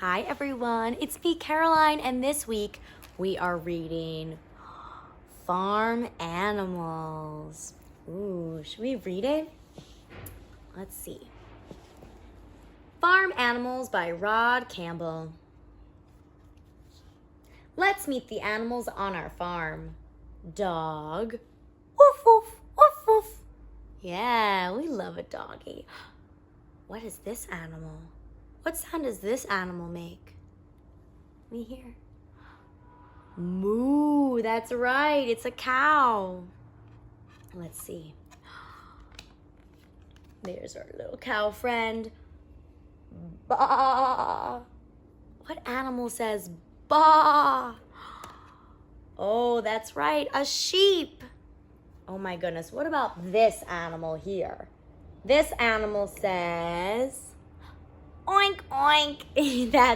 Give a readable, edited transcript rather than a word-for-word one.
Hi everyone, it's me Caroline, and this week we are reading Farm Animals. Ooh, should we read it? Let's see. Farm Animals by Rod Campbell. Let's meet the animals on our farm. Dog. Woof woof, woof woof. Yeah, we love a doggy. What is this animal? What sound does this animal make? Let me hear. Moo, that's right, it's a cow. Let's see. There's our little cow friend. Baa. What animal says baa? Oh, that's right, a sheep. Oh my goodness, what about this animal here? This animal says oink oink. That's